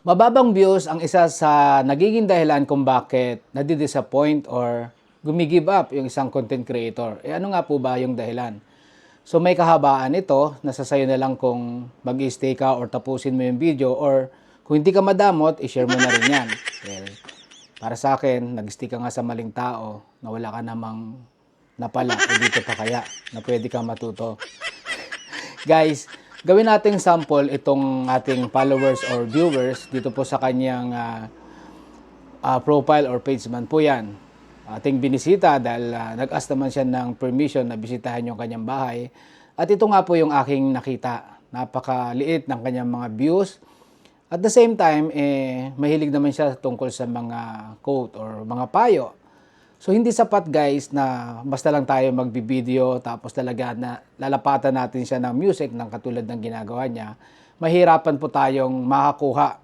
Mababang views ang isa sa nagiging dahilan kung bakit nadi-disappoint or gumi-give up yung isang content creator. Ano nga po ba yung dahilan? So may kahabaan ito, nasa sayo na lang kung mag-stay ka or tapusin mo yung video, or kung hindi ka madamot, i-share mo na rin yan. Well, para sa akin, nag-stay ka nga sa maling tao na wala ka namang napala o dito pa kaya na pwede kang matuto. Guys, gawin nating sample itong ating followers or viewers dito po sa kanyang profile or page man po yan. Ating binisita dahil nag-ask naman siya ng permission na bisitahin yung kanyang bahay. At ito nga po yung aking nakita. Napakaliit ng kanyang mga views. At the same time, mahilig naman siya tungkol sa mga quote or mga payo. So hindi sapat guys na basta lang tayo magbibideo tapos talaga na lalapatan natin siya ng music ng katulad ng ginagawa niya. Mahirapan po tayong makakuha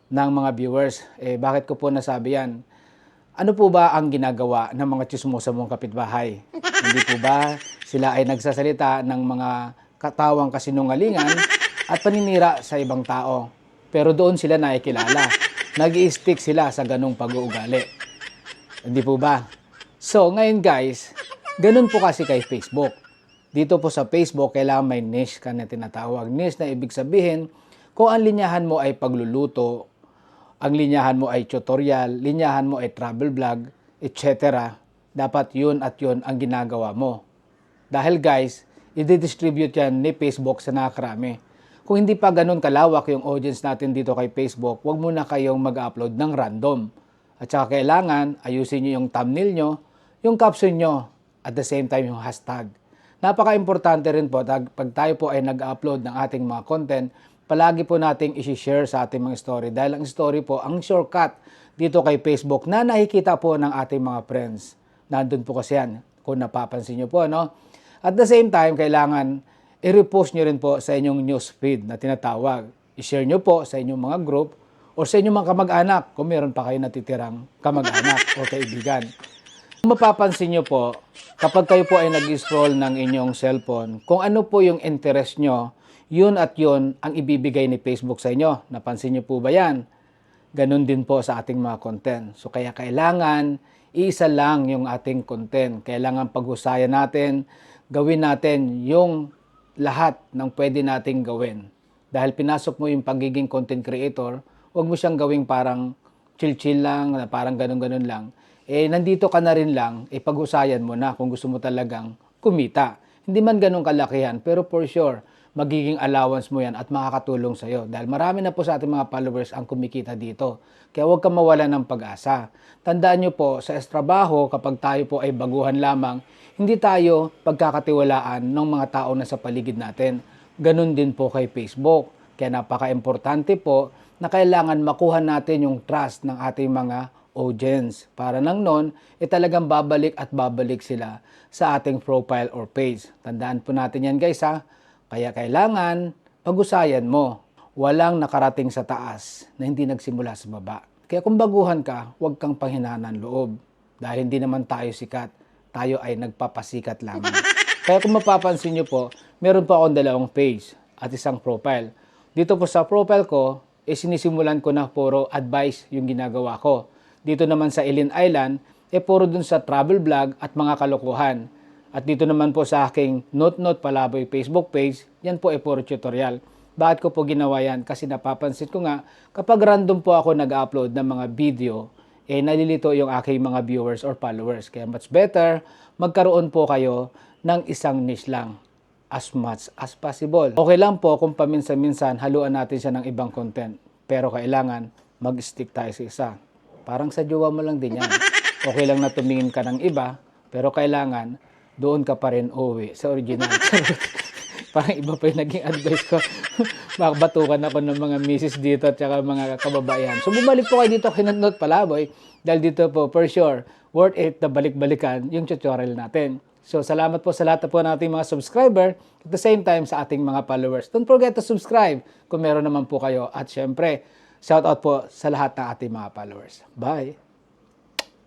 ng mga viewers. Bakit ko po nasabi yan? Ano po ba ang ginagawa ng mga tsismosa mong kapitbahay? Hindi po ba sila ay nagsasalita ng mga katawang kasinungalingan at paninira sa ibang tao? Pero doon sila nakikilala. Nag-i-stick sila sa ganung pag-uugali. Hindi po ba? So, ngayon guys, ganun po kasi kay Facebook. Dito po sa Facebook, kailangan may niche ka na tinatawag. Niche na ibig sabihin, kung ang linyahan mo ay pagluluto, ang linyahan mo ay tutorial, linyahan mo ay travel vlog, etc. Dapat yun at yun ang ginagawa mo. Dahil guys, i-distribute yan ni Facebook sa nakakarami. Kung hindi pa ganun kalawak yung audience natin dito kay Facebook, huwag muna kayong mag-upload ng random. At saka kailangan, ayusin nyo yung thumbnail nyo, yung caption nyo, at the same time yung hashtag. Napaka-importante rin po, pag tayo po ay nag-upload ng ating mga content, palagi po nating isi-share sa ating mga story. Dahil ang story po, ang shortcut dito kay Facebook na nakikita po ng ating mga friends. Nandun po kasi yan, kung napapansin nyo po, no? At the same time, kailangan i-repost nyo rin po sa inyong newsfeed na tinatawag. I-share nyo po sa inyong mga group o sa inyong mga kamag-anak kung meron pa kayo natitirang kamag-anak o kaibigan. Kung mapapansin nyo po, kapag kayo po ay nag-scroll ng inyong cellphone, kung ano po yung interest nyo, yun at yun ang ibibigay ni Facebook sa inyo. Napansin nyo po ba yan? Ganun din po sa ating mga content. So kaya kailangan, isa lang yung ating content. Kailangan paghusayan natin, gawin natin yung lahat ng pwede nating gawin. Dahil pinasok mo yung pagiging content creator, huwag mo siyang gawing parang chill-chill lang, parang ganun-ganun lang. Nandito ka na rin lang, paghusayan mo na kung gusto mo talagang kumita. Hindi man ganun kalakihan, pero for sure, magiging allowance mo yan at makakatulong sa'yo. Dahil marami na po sa ating mga followers ang kumikita dito. Kaya huwag kang mawala ng pag-asa. Tandaan nyo po, sa trabaho, kapag tayo po ay baguhan lamang, hindi tayo pagkakatiwalaan ng mga tao na sa paligid natin. Ganun din po kay Facebook. Kaya napaka-importante po na kailangan makuha natin yung trust ng ating mga audience. Para nang nun, talagang babalik at babalik sila sa ating profile or page. Tandaan po natin yan guys ha. Kaya kailangan pag-usayan mo. Walang nakarating sa taas na hindi nagsimula sa baba. Kaya kung baguhan ka, huwag kang panghinaan ng loob. Dahil hindi naman tayo sikat, tayo ay nagpapasikat lamang. Kaya kung mapapansin nyo po, meron po akong dalawang page at isang profile. Dito po sa profile ko, sinisimulan ko na puro advice yung ginagawa ko. Dito naman sa Ilin Island, puro dun sa travel vlog at mga kalokohan. At dito naman po sa aking Note Palaboy Facebook page, yan po puro tutorial. Bakit ko po ginawa yan? Kasi napapansin ko nga, kapag random po ako nag-upload ng mga video, nalilito yung aking mga viewers or followers. Kaya much better, magkaroon po kayo ng isang niche lang. As much as possible. Okay lang po kung paminsan-minsan haluan natin siya ng ibang content. Pero kailangan mag-stick tayo sa isa. Parang sa jowa mo lang din yan. Okay lang na tumingin ka ng iba, pero kailangan doon ka pa rin uwi sa original. Parang iba pa yung naging advice ko. Makabatukan ako ng mga misis dito at saka mga kababayan. So bumalik po kayo dito kay Note Palaboy dahil dito po for sure worth it na balik-balikan yung tutorial natin. So salamat po sa lahat po nating mga subscriber at the same time sa ating mga followers. Don't forget to subscribe kung meron naman po kayo. At syempre, shout out po sa lahat ng ating mga followers. Bye!